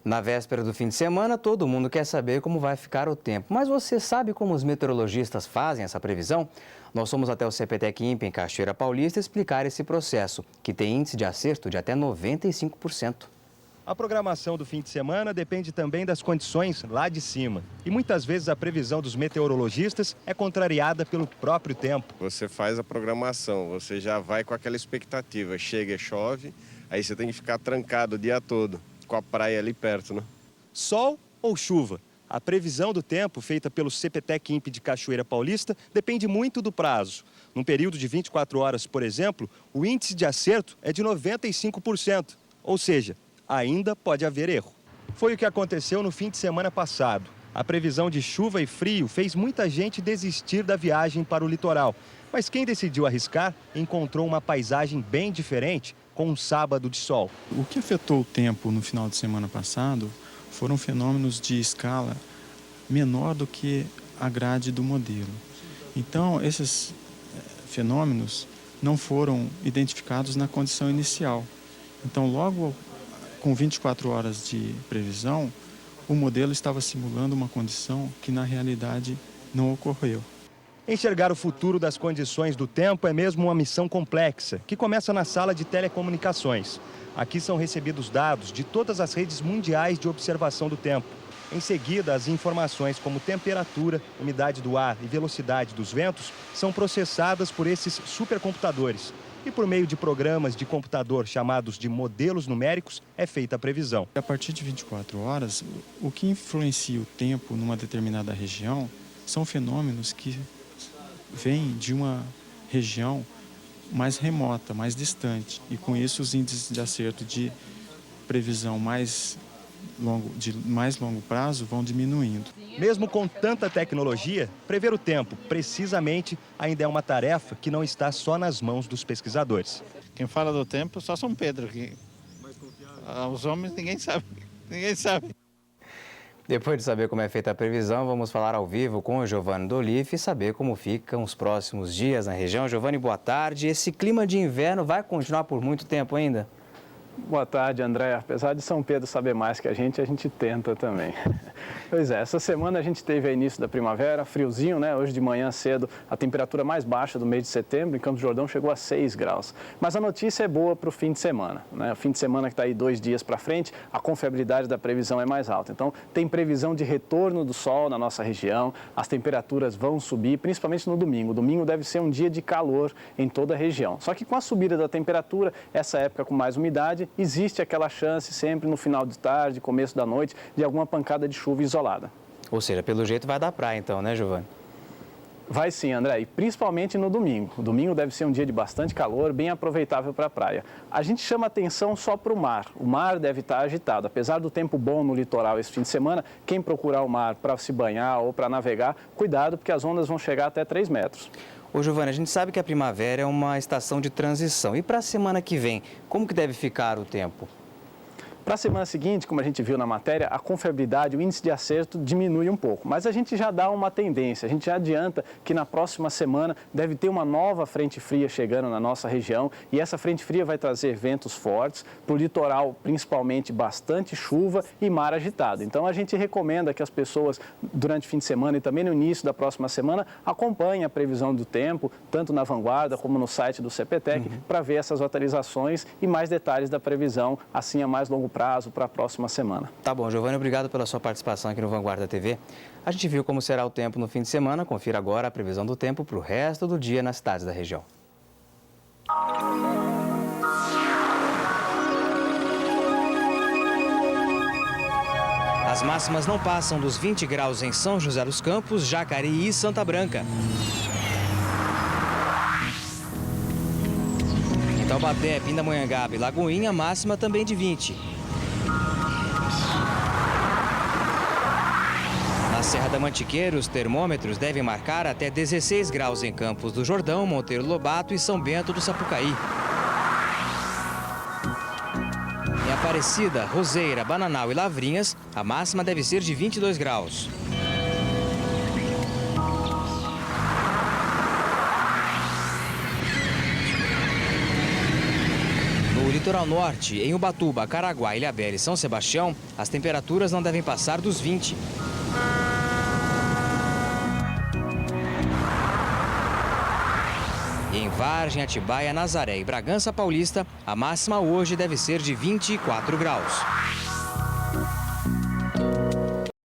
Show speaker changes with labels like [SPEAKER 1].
[SPEAKER 1] Na véspera do fim de semana, todo mundo quer saber como vai ficar o tempo. Mas você sabe como os meteorologistas fazem essa previsão? Nós fomos até o CPTEC INPE, em Cachoeira Paulista, explicar esse processo, que tem índice de acerto de até 95%.
[SPEAKER 2] A programação do fim de semana depende também das condições lá de cima. E muitas vezes a previsão dos meteorologistas é contrariada pelo próprio tempo.
[SPEAKER 3] Você faz a programação, você já vai com aquela expectativa. Chega, chove, aí você tem que ficar trancado o dia todo, com a praia ali perto, né?
[SPEAKER 2] Sol ou chuva? A previsão do tempo, feita pelo CPTEC INPE de Cachoeira Paulista, depende muito do prazo. Num período de 24 horas, por exemplo, o índice de acerto é de 95%. Ou seja, ainda pode haver erro. Foi o que aconteceu no fim de semana passado. A previsão de chuva e frio fez muita gente desistir da viagem para o litoral. Mas quem decidiu arriscar encontrou uma paisagem bem diferente, com um sábado de sol.
[SPEAKER 4] O que afetou o tempo no final de semana passado foram fenômenos de escala menor do que a grade do modelo. Então, esses fenômenos não foram identificados na condição inicial. Então, logo com 24 horas de previsão, o modelo estava simulando uma condição que na realidade não ocorreu.
[SPEAKER 2] Enxergar o futuro das condições do tempo é mesmo uma missão complexa, que começa na sala de telecomunicações. Aqui são recebidos dados de todas as redes mundiais de observação do tempo. Em seguida, as informações como temperatura, umidade do ar e velocidade dos ventos são processadas por esses supercomputadores. E por meio de programas de computador chamados de modelos numéricos, é feita a previsão.
[SPEAKER 4] A partir de 24 horas, o que influencia o tempo numa determinada região são fenômenos que vêm de uma região mais remota, mais distante. E com isso os índices de acerto de previsão de mais longo prazo vão diminuindo.
[SPEAKER 2] Mesmo com tanta tecnologia, prever o tempo precisamente ainda é uma tarefa que não está só nas mãos dos pesquisadores.
[SPEAKER 5] Quem fala do tempo é só São Pedro, que os homens ninguém sabe.
[SPEAKER 1] Depois de saber como é feita a previsão, vamos falar ao vivo com o Giovanni Dolife e saber como ficam os próximos dias na região. Giovanni, boa tarde. Esse clima de inverno vai continuar por muito tempo ainda?
[SPEAKER 6] Boa tarde, André. Apesar de São Pedro saber mais que a gente tenta também. Pois é, essa semana a gente teve o início da primavera, friozinho, né? Hoje de manhã cedo, a temperatura mais baixa do mês de setembro, em Campos do Jordão, chegou a 6 graus. Mas a notícia é boa para o fim de semana, né? O fim de semana que está aí 2 dias para frente, a confiabilidade da previsão é mais alta. Então, tem previsão de retorno do sol na nossa região, as temperaturas vão subir, principalmente no domingo. Domingo deve ser um dia de calor em toda a região. Só que com a subida da temperatura, essa época com mais umidade, existe aquela chance sempre no final de tarde, começo da noite, de alguma pancada de chuva isolada.
[SPEAKER 1] Ou seja, pelo jeito vai dar praia então, né, Giovanni?
[SPEAKER 6] Vai sim, André, e principalmente no domingo. O domingo deve ser um dia de bastante calor, bem aproveitável para a praia. A gente chama atenção só para o mar. O mar deve estar agitado. Apesar do tempo bom no litoral esse fim de semana, quem procurar o mar para se banhar ou para navegar, cuidado porque as ondas vão chegar até 3 metros.
[SPEAKER 1] Ô, Giovanni, a gente sabe que a primavera é uma estação de transição. E para a semana que vem, como que deve ficar o tempo?
[SPEAKER 6] Para a semana seguinte, como a gente viu na matéria, a confiabilidade, o índice de acerto diminui um pouco. Mas a gente já dá uma tendência, a gente já adianta que na próxima semana deve ter uma nova frente fria chegando na nossa região e essa frente fria vai trazer ventos fortes, para o litoral principalmente bastante chuva e mar agitado. Então a gente recomenda que as pessoas durante o fim de semana e também no início da próxima semana acompanhem a previsão do tempo, tanto na Vanguarda como no site do CPTEC, para ver essas atualizações e mais detalhes da previsão, assim a mais longo prazo para a próxima semana.
[SPEAKER 1] Tá bom, Giovanni, obrigado pela sua participação aqui no Vanguarda TV. A gente viu como será o tempo no fim de semana. Confira agora a previsão do tempo para o resto do dia nas cidades da região. As máximas não passam dos 20 graus em São José dos Campos, Jacareí e Santa Branca. Em Taubaté, Pindamonhangaba e Lagoinha, máxima também de 20. Na Serra da Mantiqueira, os termômetros devem marcar até 16 graus em Campos do Jordão, Monteiro Lobato e São Bento do Sapucaí. Em Aparecida, Roseira, Bananal e Lavrinhas, a máxima deve ser de 22 graus. litoral norte, em Ubatuba, Caraguá, Ilhabela e São Sebastião, as temperaturas não devem passar dos 20. Em Vargem, Atibaia, Nazaré e Bragança Paulista, a máxima hoje deve ser de 24 graus.